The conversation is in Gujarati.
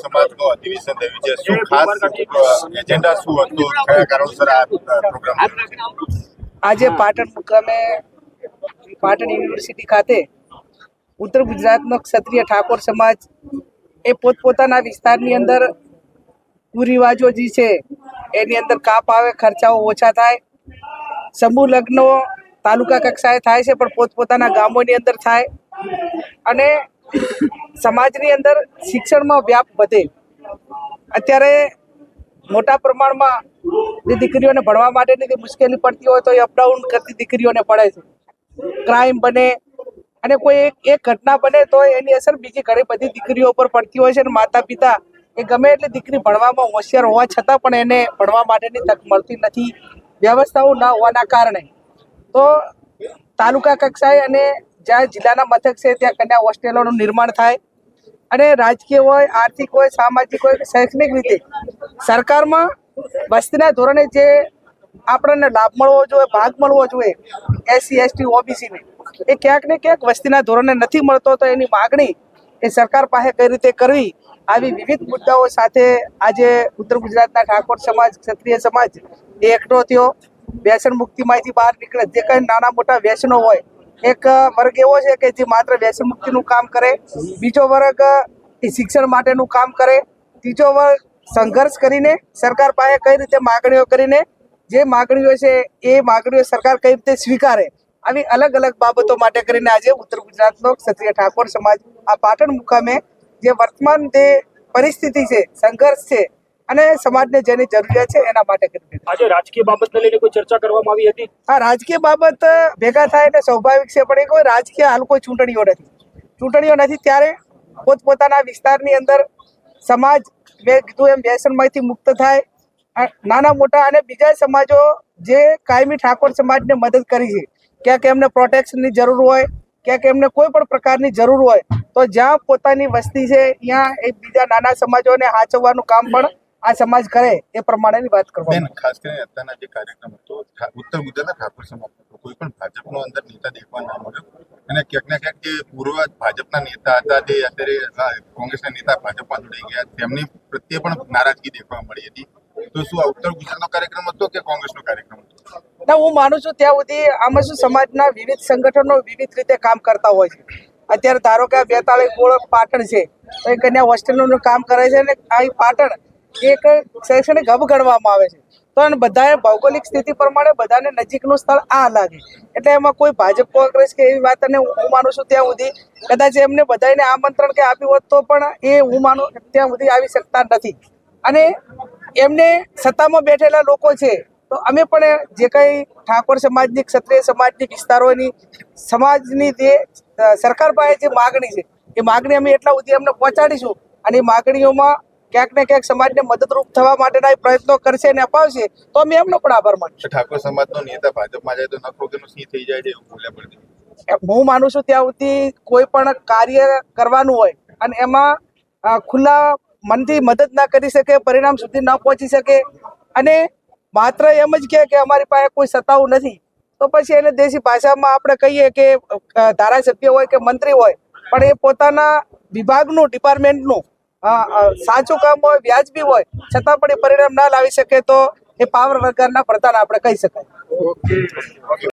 સમાજનું અધિવેશન થયું છે, શું ખાસ એજન્ડા શું હતો, કયા કારણોસર આ પ્રોગ્રામ? આજે પાટણ મુકામે પાટણ યુનિવર્સિટી ખાતે ઉત્તર ગુજરાતનો ક્ષત્રિય ઠાકોર સમાજ એ પોતપોતાના વિસ્તારની અંદર કુરિવાજો જે છે એની અંદર કાપ આવે, ખર્ચાઓ ઓછા થાય, સમૂહ લગ્નો તાલુકા કક્ષાએ થાય છે પણ પોતપોતાના ગામોની અંદર થાય અને સમાજની અંદર શિક્ષણમાં વ્યાપ વધે. અત્યારે મોટા પ્રમાણમાં જે દીકરીઓને ભણવા માટેની જે મુશ્કેલી પડતી હોય તો એ અપડાઉન કરતી દીકરીઓને પડે છે. ક્રાઇમ બને અને કોઈ એક ઘટના બને તો એની અસર બીજી ઘણી બધી દીકરીઓ પર પડતી હોય છે અને માતા પિતા એ ગમે એટલી દીકરી ભણવામાં હોશિયાર હોવા છતાં પણ એને ભણવા માટેની તક મળતી નથી, વ્યવસ્થાઓ ન હોવાના કારણે. તો તાલુકા કક્ષાએ અને જ્યાં જિલ્લાના મથક છે ત્યાં કન્યા હોસ્ટેલોનું નિર્માણ થાય અને રાજકીય હોય, આર્થિક હોય, સામાજિક હોય, શૈક્ષણિક રીતે સરકારમાં વસ્તીના ધોરણે જે આપણને લાભ મળવો જોઈએ, ભાગ મળવો જોઈએ SC ST OBC ને, એ ક્યાંક ને ક્યાંક વસ્તીના ધોરણે નથી મળતો. તો એની માગણી એ સરકાર પાસે કઈ રીતે કરવી, આવી વિવિધ મુદ્દાઓ સાથે આજે ઉત્તર ગુજરાતના ઠાકોર સમાજ, ક્ષત્રિય સમાજ એ એકઠો થયો. વ્યસન મુક્તિમાંથી બહાર નીકળે, જે કંઈ નાના મોટા વ્યસનો હોય, એક વર્ગ એવો છે કે જે માત્ર વ્યસન મુક્તિનું કામ કરે, બીજો વર્ગ એ શિક્ષણ માટેનું કામ કરે, ત્રીજો વર્ગ સંઘર્ષ કરીને સરકાર પાસે કઈ રીતે માગણીઓ કરીને જે માગણીઓ છે એ માગણીઓ સરકાર કઈ રીતે સ્વીકારે, આવી અલગ અલગ બાબતો માટે કરીને આજે ઉત્તર ગુજરાતનો ક્ષત્રિય ઠાકોર સમાજ આ પાટણ મુકામે જે વર્તમાન જે પરિસ્થિતિ છે, સંઘર્ષ છે અને સમાજને જેની જરૂરિયાત છે એના માટે કરીને આજે રાજકીય બાબતને લઈને કોઈ ચર્ચા કરવામાં આવી હતી? હા, રાજકીય બાબત ભેગા થાય એટલે સ્વાભાવિક છે, પણ એ કોઈ રાજકીય હાલ કોઈ ચૂંટણીઓ નથી ત્યારે પોતપોતાના વિસ્તારની અંદર સમાજ મેં કીધું એમ વ્યસનમાંથી મુક્ત થાય, નાના મોટા અને બીજા સમાજો જે કાયમી ઠાકોર સમાજને મદદ કરી છે, ક્યાંક એમને પ્રોટેક્શનની જરૂર હોય, ક્યાંક એમને કોઈ પણ પ્રકારની જરૂર હોય તો જ્યાં પોતાની વસ્તી છે ત્યાં એ બીજા નાના સમાજોને હાચવવાનું કામ પણ આ સમાજ કરે એ પ્રમાણેની વાત કરવામાં. ખાસ કરીને અત્યારના જે કાર્યક્રમ હતો ઉત્તર ગુજરાતના ઠાકોર સમાજનો, કોઈ પણ ભાજપનો અંદર નેતા દેખવા ના મળ્યો અને ક્યાંક ને ક્યાંક જે પૂર્વ ભાજપના નેતા હતા તે અત્યારે કોંગ્રેસના નેતા ભાજપમાં જોડાઈ ગયા, તેમની પ્રત્યે પણ નારાજગી દેખવા મળી હતી. તો શું આ ઉત્તર ગુજરાતનો કાર્યક્રમ હતો કે કોંગ્રેસનો કાર્યક્રમ હતો? ના, હું માનું છું ત્યાં સુધી આમાં શું સમાજના વિવિધ સંગઠનો વિવિધ રીતે કામ કરતા હોય છે. અત્યારે ધારો કે 42 ગોળ પાટણ છે તો એ કન્યા હોસ્ટેલનું કામ કરે છે અને આ પાટણ એક શૈક્ષણિક હબ ગણવામાં આવે છે. તો બધાએ ભૌગોલિક સ્થિતિ પ્રમાણે બધાને નજીકનું સ્થળ આ લાગે, એટલે એમાં કોઈ ભાજપ કોંગ્રેસ કે એવી વાત, અને હું માનું છું ત્યાં સુધી કદાચ એમને બધાને આમંત્રણ કે આપ્યું હોત તો પણ એ હું માનું ત્યાં સુધી આવી શકતા નથી. અને એમને સત્તામાં બેઠેલા લોકો છે તો અમે પણ જે કંઈ ઠાકોર સમાજની, ક્ષત્રિય સમાજની વિસ્તારોની સમાજની જે સરકાર પાસે જે માગણી છે એ માગણી અમે એટલા સુધી અમને પહોંચાડીશું અને એ માગણીઓમાં ક્યાંક ને ક્યાંક સમાજને મદદરૂપ થવા માટેના પ્રયત્નો કરશે અને અપાવશે તો અમે એમનો પણ આભાર માનીશું. ઠાકોર સમાજનો નેતા ભાજપમાં જાય તો નખોગનું સિંહ થઈ જાય છે એવું બોલ્યા પડે. હું માનું છું ત્યાં સુધી કોઈ પણ કાર્ય કરવાનું હોય અને એમાં ખુલ્લા મનથી મદદ ના કરી શકે, પરિણામ સુધી ન પહોંચી શકે અને માત્ર એમ જ કહે કે અમારી પાસે કોઈ સત્તાઓ નથી, તો પછી એને દેશી ભાષામાં આપણે કહીએ કે ધારાસભ્ય હોય કે મંત્રી હોય પણ એ પોતાના વિભાગનું, ડિપાર્ટમેન્ટનું સાચું કામ હોય, વ્યાજબી હોય, છતાં પણ એ પરિણામ ના લાવી શકે તો એ પાવર વગરના પ્રધાન આપણે કહી શકાય.